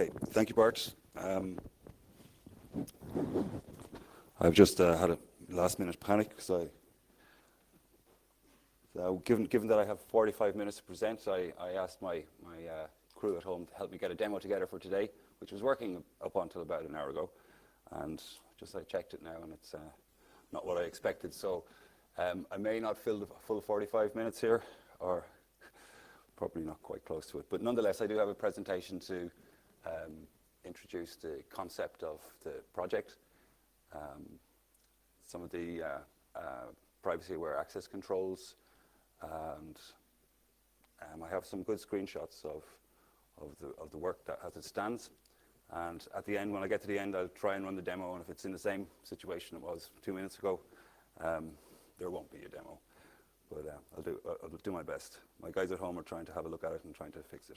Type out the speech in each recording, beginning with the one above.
Okay, thank you, Bart. I've just had a last-minute panic, so given that I have 45 minutes to present, I asked my crew at home to help me get a demo together for today, which was working up until about an hour ago, and just I checked it now, and it's not what I expected. So I may not fill the full 45 minutes here, or probably not quite close to it, but nonetheless, I do have a presentation to introduce the concept of the project, some of the privacy-aware access controls, and I have some good screenshots of the work that as it stands. And at the end, when I get to the end, I'll try and run the demo, and if it's in the same situation it was 2 minutes ago, there won't be a demo. But I'll do my best. My guys at home are trying to have a look at it and trying to fix it.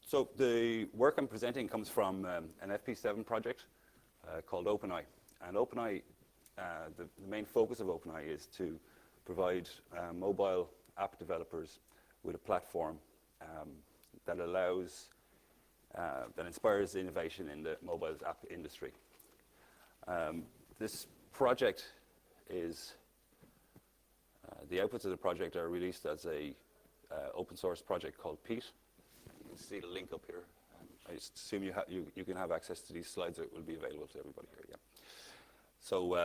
So the work I'm presenting comes from an FP7 project called OpenEye. And OpenEye, the main focus of OpenEye is to provide mobile app developers with a platform that allows, that inspires innovation in the mobile app industry. This project is, the outputs of the project are released as a open source project called Pete. You can see the link up here. I assume you can have access to these slides. It will be available to everybody here. Yeah. So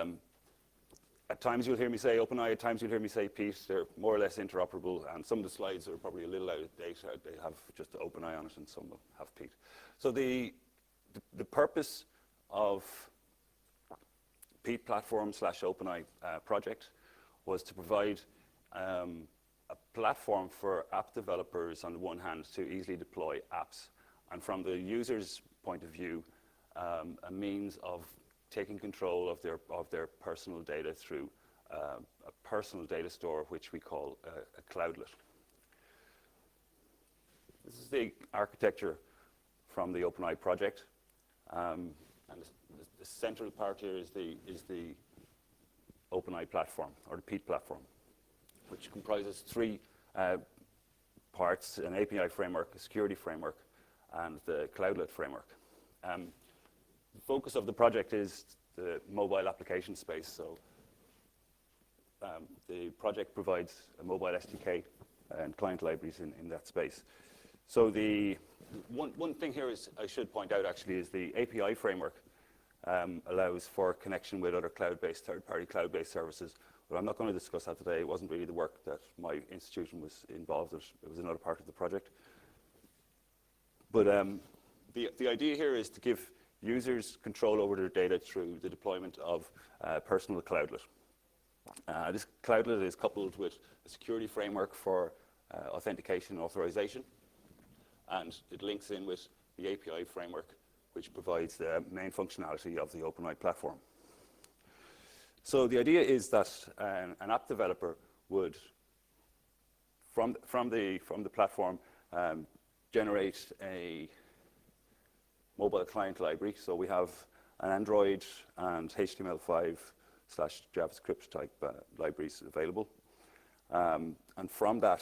at times you'll hear me say OpenEye, at times you'll hear me say Pete. They're more or less interoperable, and some of the slides are probably a little out of date. They have just OpenEye on it, and some will have Pete. So the purpose of Pete platform / OpenEye project was to provide a platform for app developers on the one hand to easily deploy apps, and from the user's point of view, a means of taking control of their personal data through a personal data store, which we call a cloudlet. This is the architecture from the OpenEye project, and the central part here is the OpenEye platform, or the Pete platform, which comprises three parts: an API framework, a security framework, and the cloudlet framework. The focus of the project is the mobile application space. So the project provides a mobile SDK and client libraries in that space. So the one thing here is I should point out actually is the API framework allows for connection with other cloud-based, third-party cloud-based services. But I'm not going to discuss that today. It wasn't really the work that my institution was involved in. It was another part of the project. But the idea here is to give users control over their data through the deployment of personal cloudlet. This cloudlet is coupled with a security framework for authentication and authorization, and it links in with the API framework, which provides the main functionality of the OpenEye platform. So the idea is that an app developer would, from the platform, generate a mobile client library. So we have an Android and HTML5 / JavaScript type libraries available. And from that,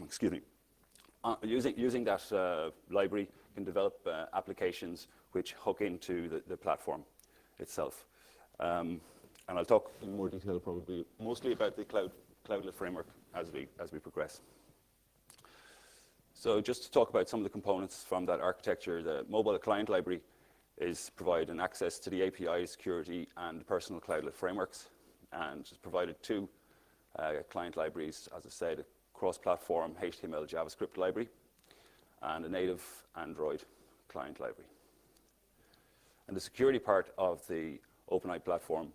excuse me, using that library, you can develop applications which hook into the platform itself. And I'll talk in more detail probably mostly about the cloudlet framework as we progress. So just to talk about some of the components from that architecture, the mobile client library is providing access to the API, security, and personal cloudlet frameworks, and it's provided two client libraries, as I said, a cross-platform HTML JavaScript library and a native Android client library. And the security part of the OpenEye platform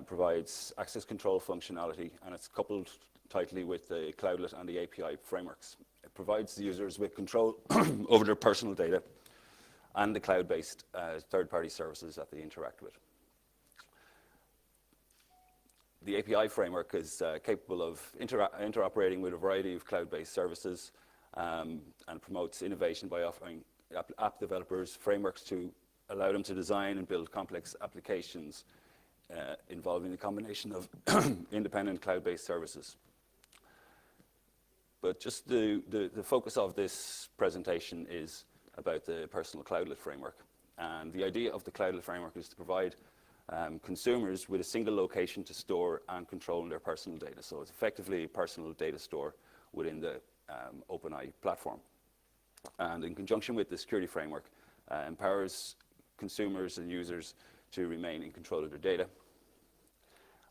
provides access control functionality, and it's coupled tightly with the cloudlet and the API frameworks. It provides the users with control over their personal data and the cloud-based third-party services that they interact with. The API framework is capable of interoperating with a variety of cloud-based services and promotes innovation by offering app developers frameworks to allow them to design and build complex applications involving a combination of independent cloud-based services. But just the focus of this presentation is about the personal cloudlet framework. And the idea of the cloudlet framework is to provide consumers with a single location to store and control their personal data. So it's effectively a personal data store within the OpenAI platform. And in conjunction with the security framework, empowers consumers and users to remain in control of their data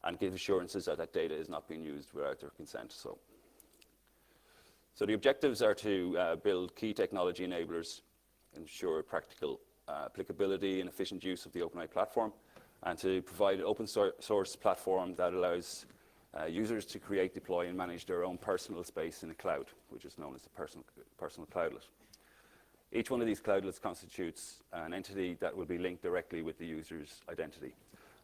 and give assurances that that data is not being used without their consent. So the objectives are to build key technology enablers, ensure practical applicability and efficient use of the OpenAI platform, and to provide an open source platform that allows users to create, deploy, and manage their own personal space in a cloud, which is known as the personal cloudlet. Each one of these cloudlets constitutes an entity that will be linked directly with the user's identity.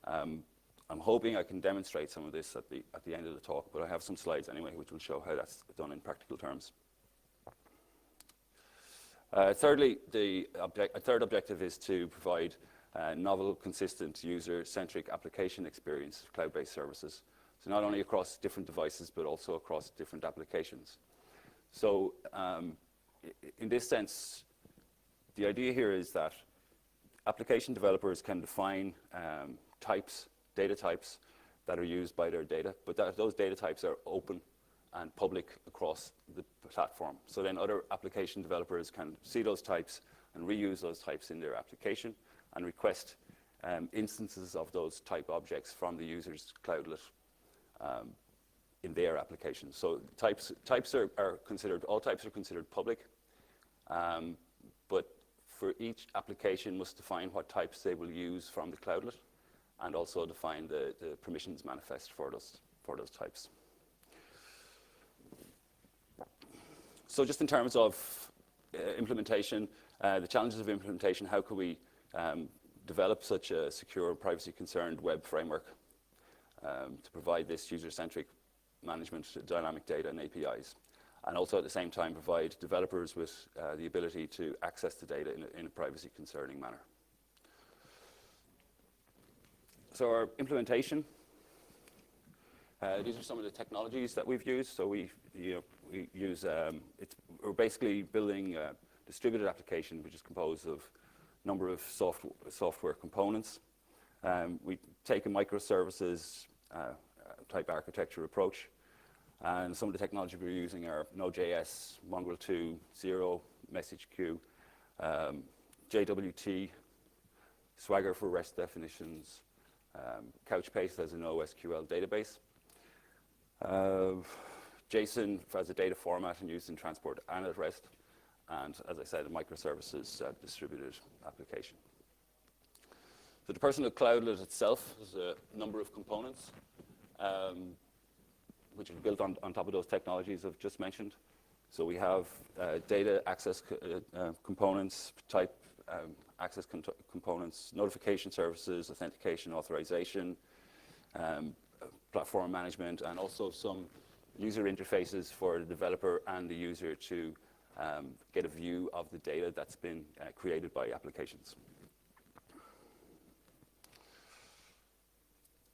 I'm hoping I can demonstrate some of this at the end of the talk, but I have some slides anyway, which will show how that's done in practical terms. Thirdly, a third objective is to provide novel, consistent, user-centric application experience of cloud-based services. So not only across different devices, but also across different applications. So in this sense, the idea here is that application developers can define data types that are used by their data, but those data types are open and public across the platform. So then other application developers can see those types and reuse those types in their application and request instances of those type objects from the user's cloudlet in their application. So all types are considered public, but for each application must define what types they will use from the cloudlet and also define the permissions manifest for those types. So just in terms of implementation, the challenges of implementation, how could we develop such a secure, privacy-concerned web framework to provide this user-centric management, dynamic data, and APIs, and also at the same time provide developers with the ability to access the data in a privacy-concerning manner. So our implementation, these are some of the technologies that we've used. So we use, we're basically building a distributed application which is composed of a number of software components. We take a microservices type architecture approach. And some of the technology we're using are Node.js, Mongrel 2, Zero, Message Queue, JWT, Swagger for REST definitions, Couchbase as a NoSQL database, JSON as a data format and used in transport and at REST, and as I said, a microservices distributed application. So the personal cloudlet itself is a number of components which are built on top of those technologies I've just mentioned. So we have data access components, type access components, notification services, authentication, authorization, platform management, and also some user interfaces for the developer and the user to get a view of the data that's been created by applications.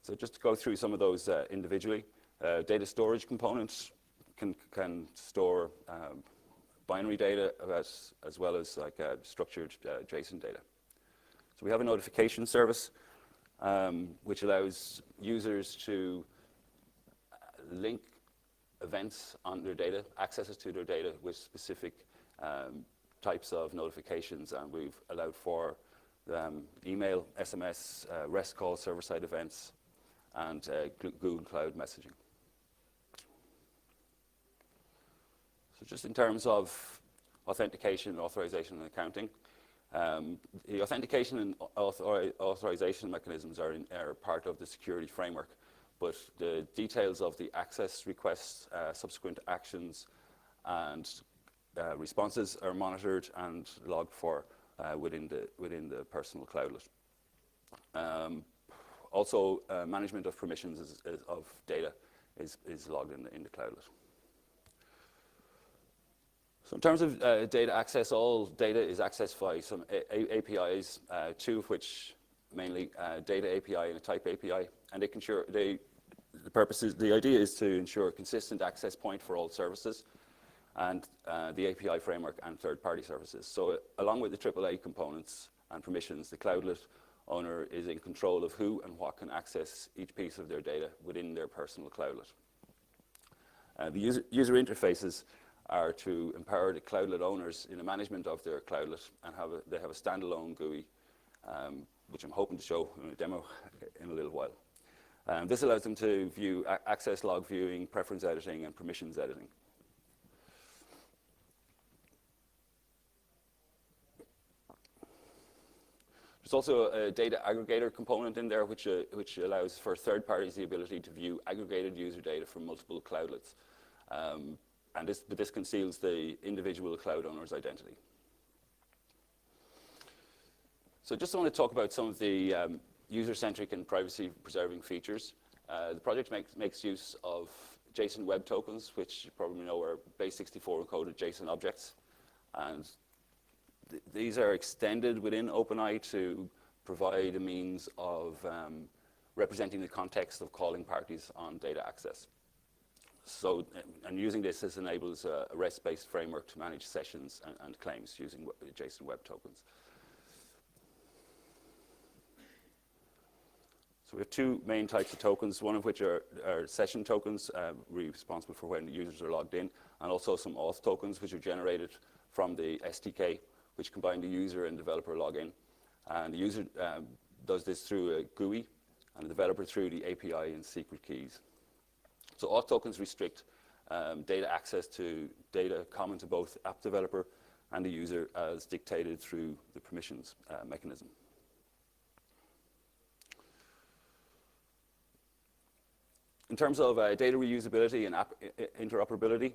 So just to go through some of those individually, data storage components can store binary data as well as structured JSON data. So we have a notification service which allows users to link events on their data, accesses to their data with specific types of notifications, and we've allowed for email, SMS, REST call, server-side events, and Google Cloud messaging. So just in terms of authentication, authorization, and accounting, the authentication and authorization mechanisms are part of the security framework, but the details of the access requests, subsequent actions, and responses are monitored and logged for within the personal cloudlet. Also, management of permissions of data is logged in the cloudlet. So in terms of data access, all data is accessed by some APIs, two of which mainly data API and a type API, and the idea is to ensure a consistent access point for all services. and the API framework and third-party services. So along with the AAA components and permissions, the cloudlet owner is in control of who and what can access each piece of their data within their personal cloudlet. The user interfaces are to empower the cloudlet owners in the management of their cloudlet, and they have a standalone GUI, which I'm hoping to show in a demo in a little while. This allows them to view access log viewing, preference editing, and permissions editing. There's also a data aggregator component in there, which allows for third parties the ability to view aggregated user data from multiple cloudlets. But this conceals the individual cloud owner's identity. So just want to talk about some of the user-centric and privacy-preserving features. The project makes use of JSON web tokens, which you probably know are base64 encoded JSON objects. And these are extended within OpenEye to provide a means of representing the context of calling parties on data access. So, and using this enables a REST-based framework to manage sessions and claims using JSON web tokens. So we have two main types of tokens, one of which are session tokens, responsible for when the users are logged in, and also some auth tokens, which are generated from the SDK, which combine the user and developer login. And the user does this through a GUI, and the developer through the API and secret keys. So auth tokens restrict data access to data common to both app developer and the user as dictated through the permissions mechanism. In terms of data reusability and app interoperability,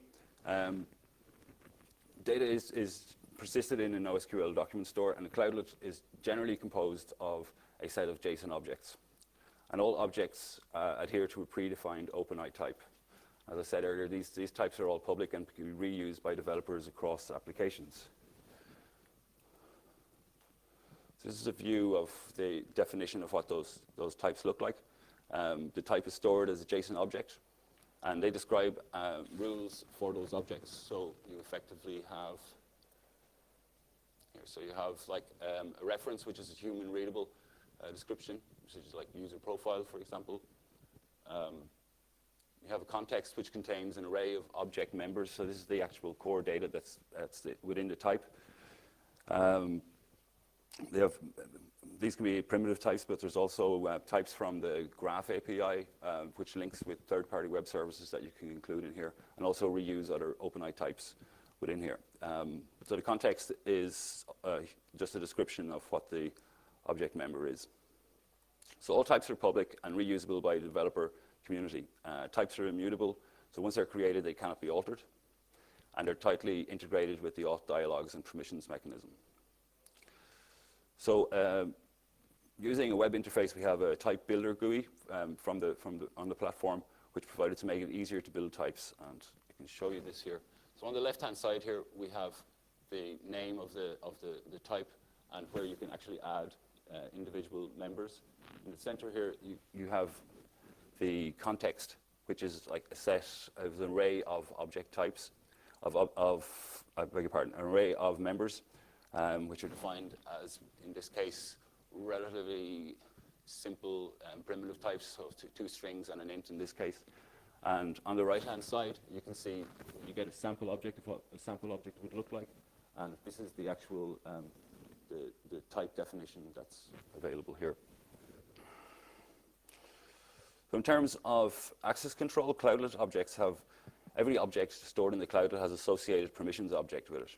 data is persisted in an NoSQL document store, and the cloudlet is generally composed of a set of JSON objects. And all objects adhere to a predefined OpenEye type. As I said earlier, these types are all public and can be reused by developers across applications. So this is a view of the definition of what those types look like. The type is stored as a JSON object, and they describe rules for those objects. So you effectively have here. So you have like a reference, which is a human readable description, which is like user profile, for example. You have a context which contains an array of object members. So this is the actual core data that's within the type. These can be primitive types, but there's also types from the Graph API, which links with third-party web services that you can include in here, and also reuse other OpenEye types within here. So the context is just a description of what the object member is. So all types are public and reusable by the developer community. Types are immutable, so once they're created, they cannot be altered, and they're tightly integrated with the auth dialogues and permissions mechanism. So using a web interface, we have a type builder GUI on the platform, which provided to make it easier to build types. And I can show you this here. So on the left-hand side here, we have the name of the type and where you can actually add individual members. In the center here, you have the context, which is like a set of an array of object types, I beg your pardon, an array of members, which are defined as, in this case, relatively simple primitive types, so two strings and an int in this case. And on the right-hand side, you can see you get a sample object of what a sample object would look like, and this is the actual the type definition that's available here. So in terms of access control, cloudlet objects have every object stored in the cloudlet has associated permissions object with it.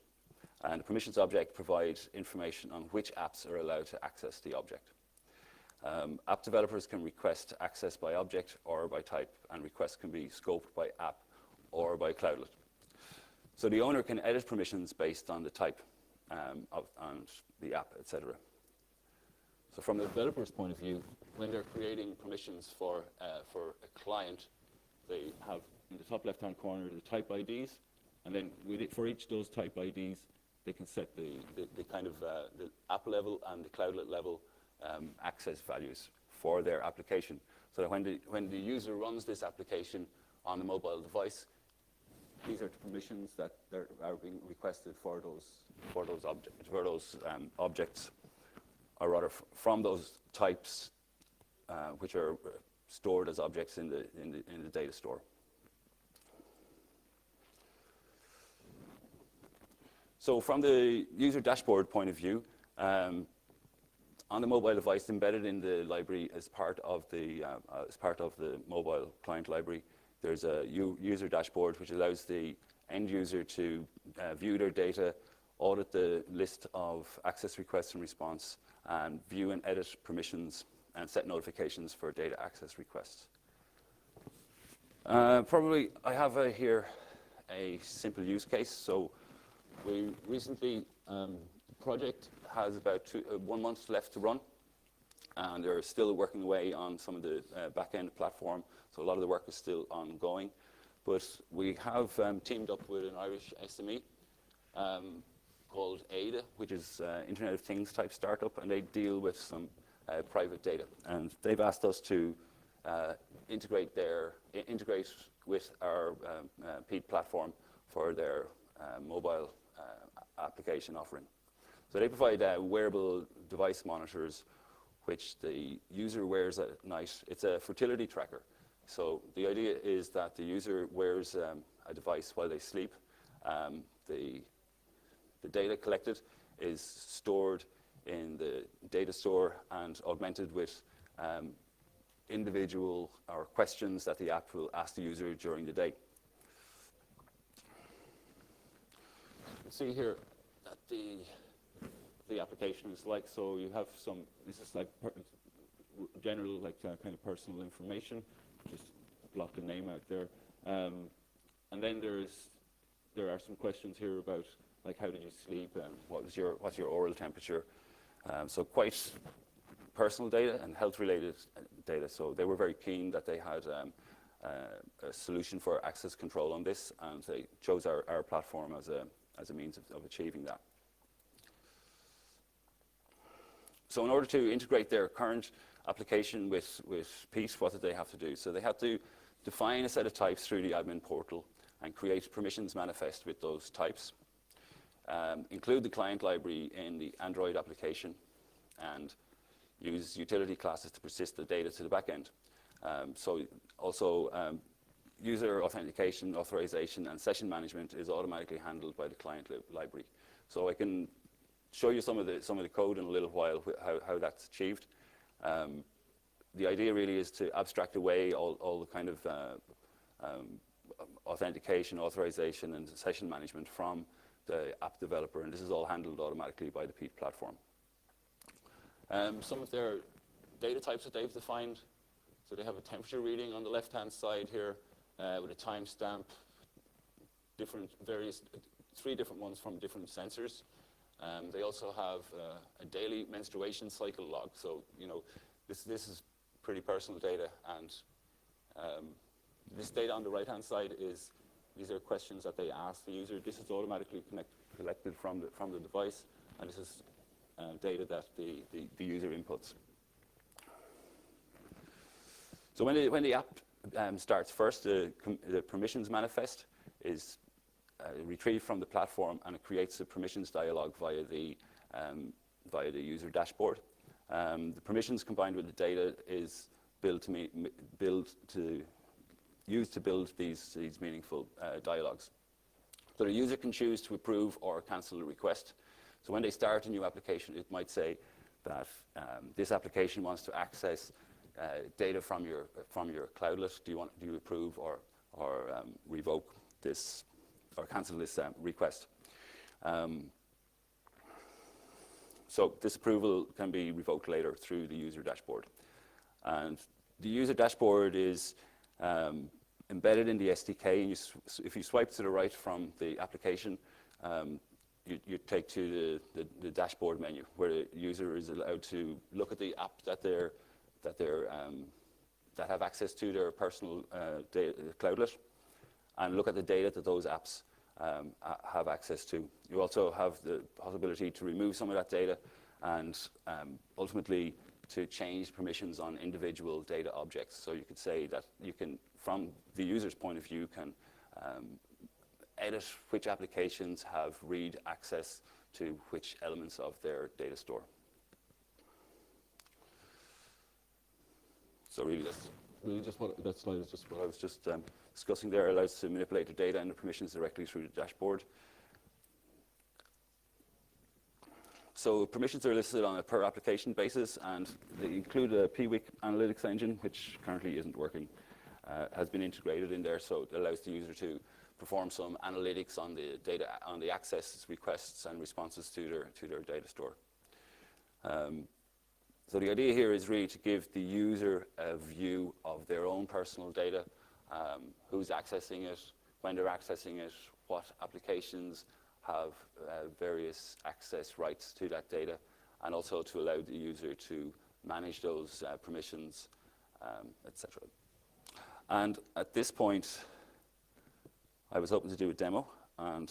And the permissions object provides information on which apps are allowed to access the object. App developers can request access by object or by type, and requests can be scoped by app or by cloudlet. So the owner can edit permissions based on the type and the app, etc. So from the developer's point of view, when they're creating permissions for a client, they have in the top left-hand corner the type IDs, and then for each of those type IDs, they can set the kind of the app level and the cloudlet level access values for their application. So that when the user runs this application on the mobile device, these are the permissions that are being requested for those objects, or rather from those types which are stored as objects in the data store. So from the user dashboard point of view, on the mobile device embedded in the library as part of the mobile client library, there's a user dashboard which allows the end user to view their data, audit the list of access requests and response, and view and edit permissions and set notifications for data access requests. Probably I have here a simple use case. So we recently, the project has about 1 month left to run, and they're still working away on some of the back-end platform, so a lot of the work is still ongoing. But we have teamed up with an Irish SME called ADA, which is Internet of Things type startup, and they deal with some private data. And they've asked us to integrate with our Peat platform for their mobile application offering. So they provide wearable device monitors which the user wears at night. It's a fertility tracker. So the idea is that the user wears a device while they sleep. The data collected is stored in the Datastore and augmented with individual or questions that the app will ask the user during the day. You can see here that the application is like, so you have some, this is like general, like kind of personal information, just block the name out there. And then there are some questions here about like how did you sleep and what's your oral temperature. So quite personal data and health related data. So they were very keen that they had a solution for access control on this, and they chose our platform as a means of achieving that. So in order to integrate their current application with Peat, what did they have to do? So they had to define a set of types through the admin portal and create permissions manifest with those types, include the client library in the Android application, and use utility classes to persist the data to the backend. So also user authentication, authorization, and session management is automatically handled by the client library. So I can show you some of the code in a little while, how that's achieved. The idea really is to abstract away all the kind of authentication, authorization, and session management from the app developer, and this is all handled automatically by the Peat platform. Some of their data types that they've defined, so they have a temperature reading on the left-hand side here with a timestamp, three different ones from different sensors. They also have a daily menstruation cycle log. So, you know, this is pretty personal data, and this data on the right-hand side these are questions that they ask the user. This is automatically collected from the device, and this is data that the user inputs. So when the app starts first, the permissions manifest is retrieved from the platform, and it creates a permissions dialog via the user dashboard. The permissions combined with the data is used to build these meaningful dialogues. So the user can choose to approve or cancel a request. So when they start a new application, it might say that this application wants to access data from your cloudlet. Do you approve or revoke this or cancel this request? So this approval can be revoked later through the user dashboard. And the user dashboard is embedded in the SDK, and if you swipe to the right from the application, you take to the dashboard menu, where the user is allowed to look at the app that have access to their personal cloudlet, and look at the data that those apps have access to. You also have the possibility to remove some of that data, and ultimately to change permissions on individual data objects. So you could say that you can, from the user's point of view, can edit which applications have read access to which elements of their data store. So really, that slide is just what I was just discussing there. It allows us to manipulate the data and the permissions directly through the dashboard. So permissions are listed on a per application basis, and they include a PWIC analytics engine, which currently isn't working. Has been integrated in there, so it allows the user to perform some analytics on the data, on the access requests and responses to their data store. So the idea here is really to give the user a view of their own personal data, who's accessing it, when they're accessing it, what applications have various access rights to that data, and also to allow the user to manage those permissions, etc. And at this point, I was hoping to do a demo, and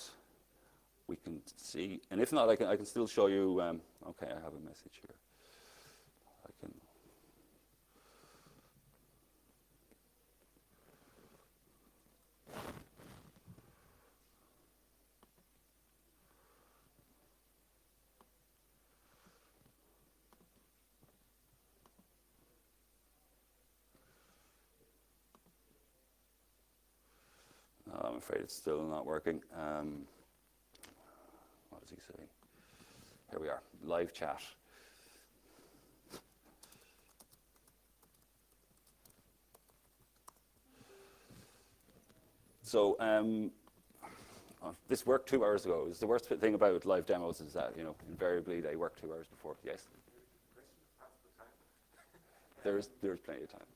we can see. And if not, I can still show you. Okay, I have a message here. I can. I'm afraid it's still not working. What does he say? Here we are, live chat. So this worked 2 hours ago. It's the worst thing about live demos is that, invariably they work 2 hours before. Yes? There's plenty of time.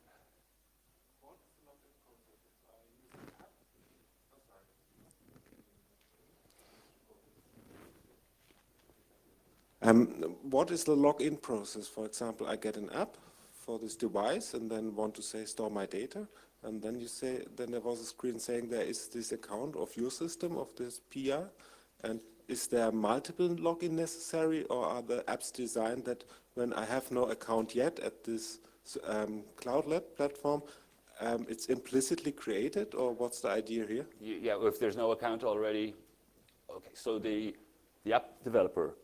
What is the login process? For example, I get an app for this device and then want to say store my data, and then you say, then there was a screen saying there is this account of your system, of this PR, and is there multiple login necessary, or are the apps designed that when I have no account yet at this cloud lab platform, it's implicitly created, or what's the idea here? Yeah, if there's no account already, okay. So the app developer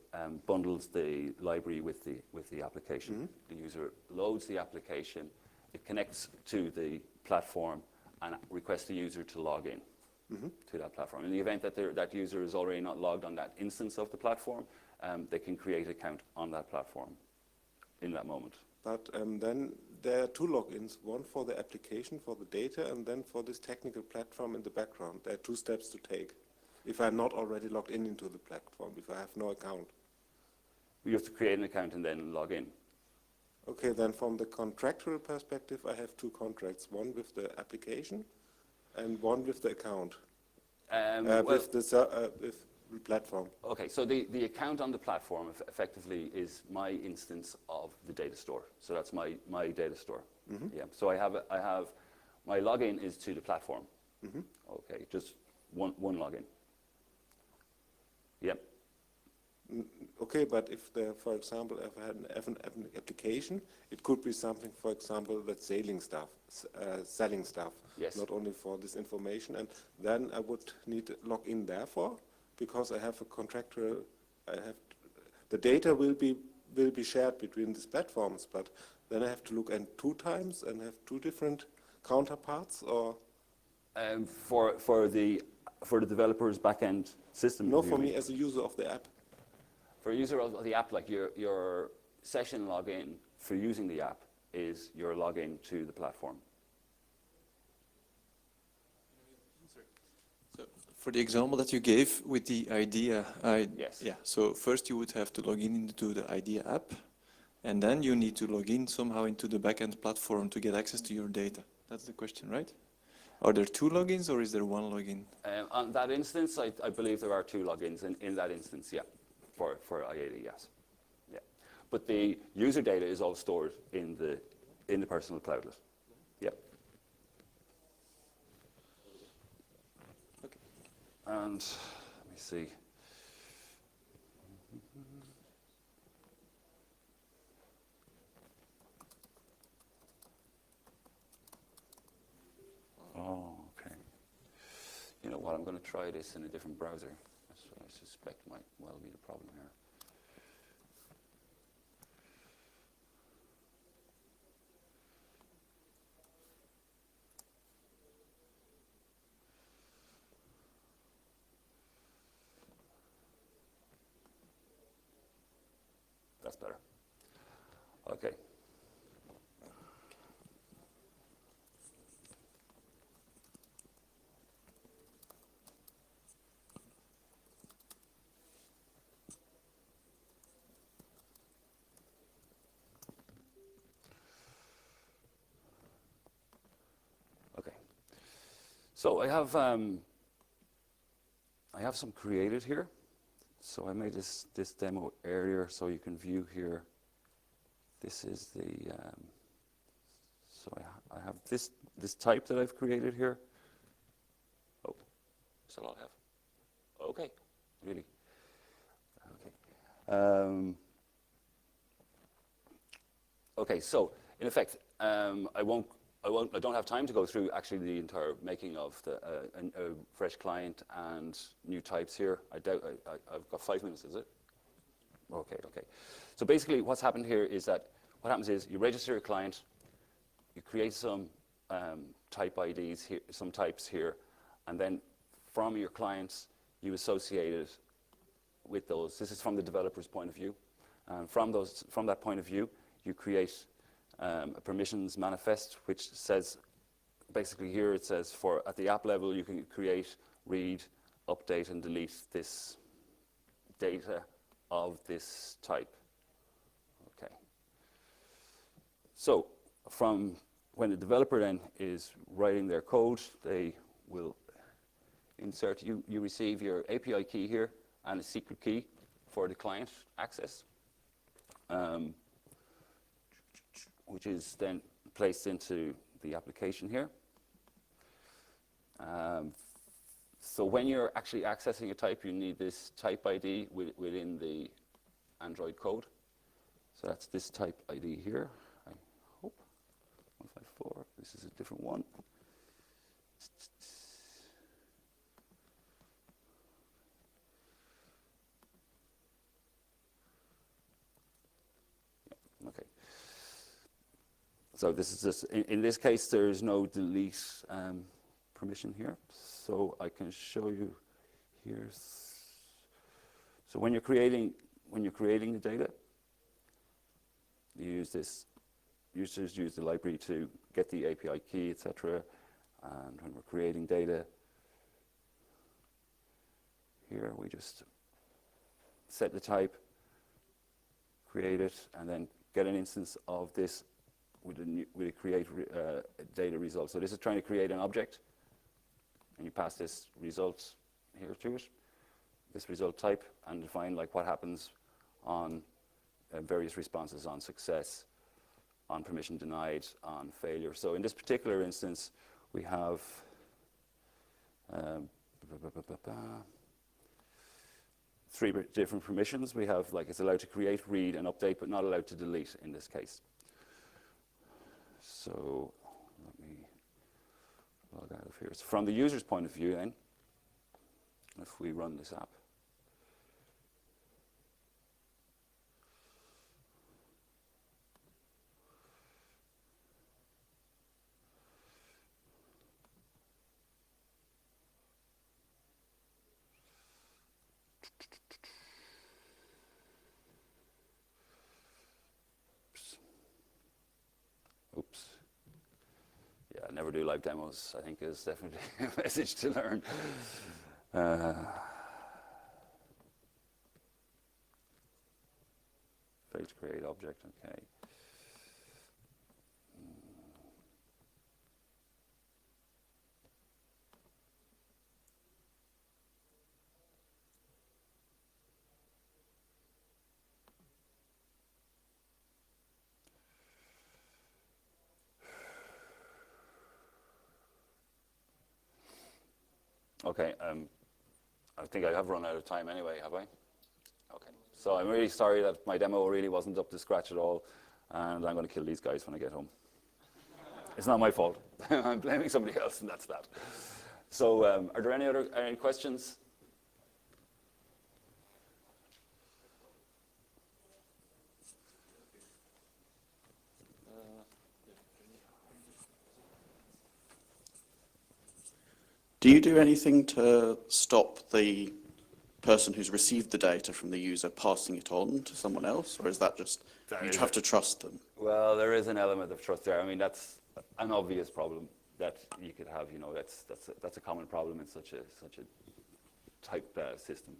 bundles the library with the application. Mm-hmm. The user loads the application, it connects to the platform, and requests the user to log in to that platform. In the event that that user is already not logged on that instance of the platform, they can create an account on that platform in that moment. But then there are two logins, one for the application, for the data, and then for this technical platform in the background. There are 2 steps to take if I'm not already logged in into the platform, if I have no account. You have to create an account and then log in. Okay, then from the contractual perspective, I have 2 contracts, one with the application and one with the account, with the platform. Okay, so the account on the platform effectively is my instance of the data store. So that's my data store. Mm-hmm. Yeah. So I have my login is to the platform. Mm-hmm. Okay, just one login. Yep. Okay, but if there, for example, if I have an application, it could be something, for example, that's selling stuff, yes. Not only for this information, and then I would need to log in therefore, because I have a contractual, the data will be shared between these platforms, but then I have to look at 2 times and have 2 different counterparts, or for the developer's backend system. No, for me as a user of the app. For a user of the app, like your session login for using the app is your login to the platform. So for the example that you gave with the IDEA, yes. Yeah. So first you would have to log in into the IDEA app, and then you need to log in somehow into the backend platform to get access to your data. That's the question, right? Are there 2 logins, or is there 1 login? On that instance, I believe there are 2 logins in that instance, yeah, for IAD, yes. Yeah. But the user data is all stored in the personal cloudlet. Yeah. Okay. And let me see. Oh, okay. You know what, I'm going going to try this in a different browser. That's what I suspect might well be the problem here. That's better. Okay. Okay. So I have some created here. So I made this demo earlier, so you can view here. This is the so I have this type that I've created here. Oh, that's all I have. Okay, really. Okay. Okay. So in effect, I don't have time to go through actually the entire making of a fresh client and new types here. I've got 5 minutes, is it? Okay. So basically what's happened here is that what happens is you register a client, you create some type IDs here, some types here, and then from your clients you associate it with those. This is from the developer's point of view. From that point of view, you create a permissions manifest, which says, basically here it says at the app level you can create, read, update and delete this data of this type. Okay. So from when the developer then is writing their code, they will insert, you receive your API key here and a secret key for the client access. Which is then placed into the application here. So when you're actually accessing a type, you need this type ID within the Android code. So that's this type ID here, I hope. 154, this is a different one. Yeah, okay. So this is just, in this case, there is no delete permission here. So I can show you here. So when you're creating the data, you use this. Users use the library to get the API key, etc. And when we're creating data, here we just set the type, create it, and then get an instance of this with a create data result. So this is trying to create an object, and you pass this result here to it, this result type, and define like what happens on various responses on success, on permission denied, on failure. So in this particular instance, we have 3 different permissions. We have like it's allowed to create, read, and update, but not allowed to delete in this case. So let me log out of here. So from the user's point of view then, if we run this app, oops. Yeah, never do live demos, I think is definitely a message to learn. Fail to create object, okay. Okay, I think I have run out of time anyway, have I? Okay, so I'm really sorry that my demo really wasn't up to scratch at all, and I'm going to kill these guys when I get home. It's not my fault. I'm blaming somebody else, and that's that. So are there any questions? Do you do anything to stop the person who's received the data from the user passing it on to someone else, or is that just you have to trust them? Well, there is an element of trust there. I mean, that's an obvious problem that you could have. You know, that's a common problem in such a type system.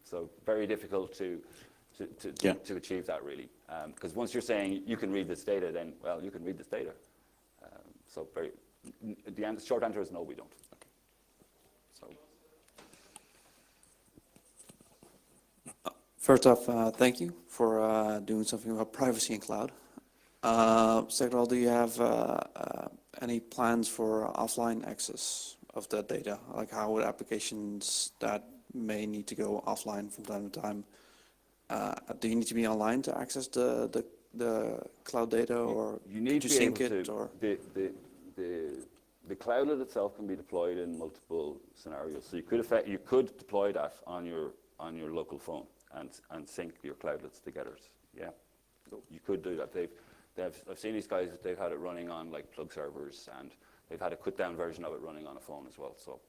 So very difficult to achieve that really, because once you're saying you can read this data, then well, you can read this data. So the short answer is no, we don't. Okay. So. First off, thank you for doing something about privacy in cloud. Second of all, do you have any plans for offline access of that data? Like how would applications that may need to go offline from time to time, do you need to be online to access the cloud data, or you need could to you be sync able it? to, or the cloudlet itself can be deployed in multiple scenarios. So you could deploy that on your local phone and sync your cloudlets together. Yeah, so you could do that. I've seen these guys. They've had it running on like plug servers, and they've had a cut down version of it running on a phone as well. So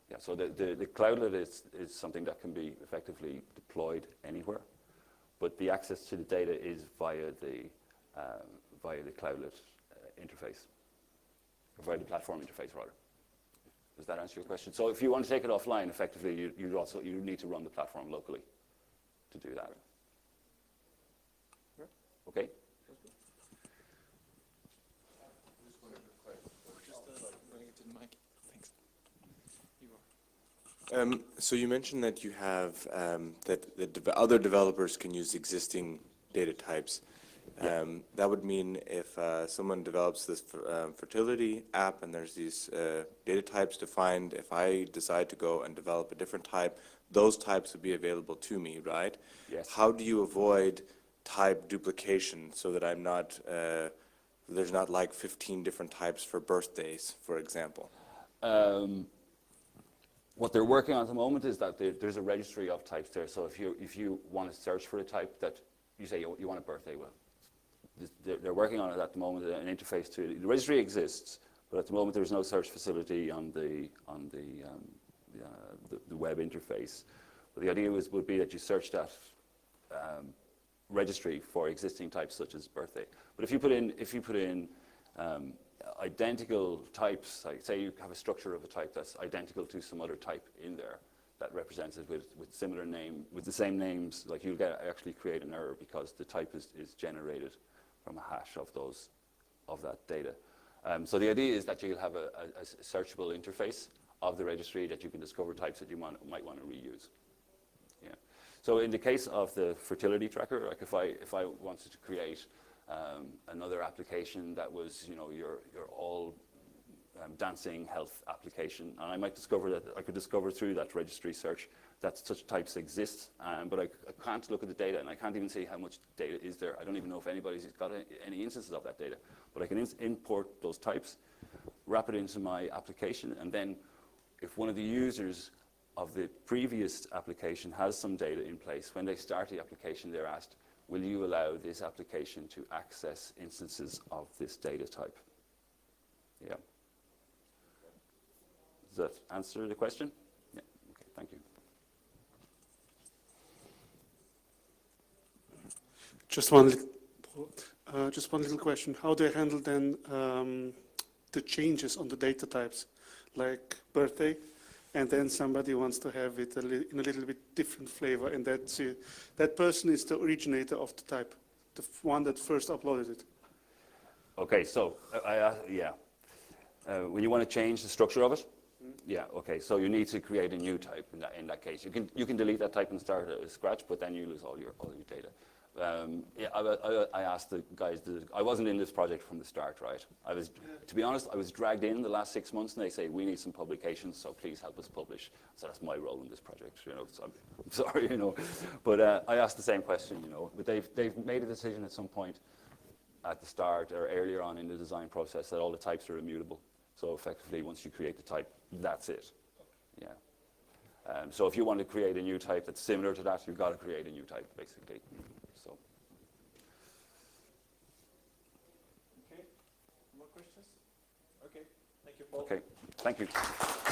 yeah, so the cloudlet is something that can be effectively deployed anywhere, but the access to the data is via the cloudlet interface, or via the platform interface rather. Does that answer your question? So if you want to take it offline, effectively, you need to run the platform locally to do that. Okay. So you mentioned that you have that other developers can use existing data types. That would mean if someone develops this fertility app and there's these data types defined, if I decide to go and develop a different type, those types would be available to me, right? Yes. How do you avoid type duplication so that I'm not, there's not like 15 different types for birthdays, for example? What they're working on at the moment is that there's a registry of types there. So if you want to search for a type that you say you want a birthday, well, they're working on it at the moment, an interface to it. The registry exists, but at the moment there's no search facility on the web interface. But the idea would be that you search that registry for existing types such as birthday. But if you put in identical types, like say you have a structure of a type that's identical to some other type in there that represents it with similar name, with the same names, like you'll actually create an error because the type is generated from a hash of that data. So the idea is that you'll have a searchable interface of the registry that you can discover types that you might want to reuse. Yeah. So in the case of the fertility tracker, like if I wanted to create another application that was, your all dancing health application, and I might discover that I could discover through that registry search that such types exist, but I can't look at the data, and I can't even see how much data is there. I don't even know if anybody's got any instances of that data, but I can import those types, wrap it into my application, and then if one of the users of the previous application has some data in place, when they start the application, they're asked, will you allow this application to access instances of this data type? Yeah. Does that answer the question? Yeah. Okay, thank you. Just one little question. How do you handle then the changes on the data types, like birthday, and then somebody wants to have it in a little bit different flavor, and that person is the originator of the type, the one that first uploaded it? Okay, so when you want to change the structure of it, yeah, okay, so you need to create a new type in that case. You can delete that type and start at scratch, but then you lose all your data. I asked the guys, I wasn't in this project from the start, right? To be honest, I was dragged in the last 6 months, and they say, we need some publications, so please help us publish. So that's my role in this project, so I'm sorry, But I asked the same question, But they've made a decision at some point at the start or earlier on in the design process that all the types are immutable. So effectively, once you create the type, that's it. Yeah. So if you want to create a new type that's similar to that, you've got to create a new type, basically. So. Okay, more questions? Okay, thank you, Paul. Okay, thank you.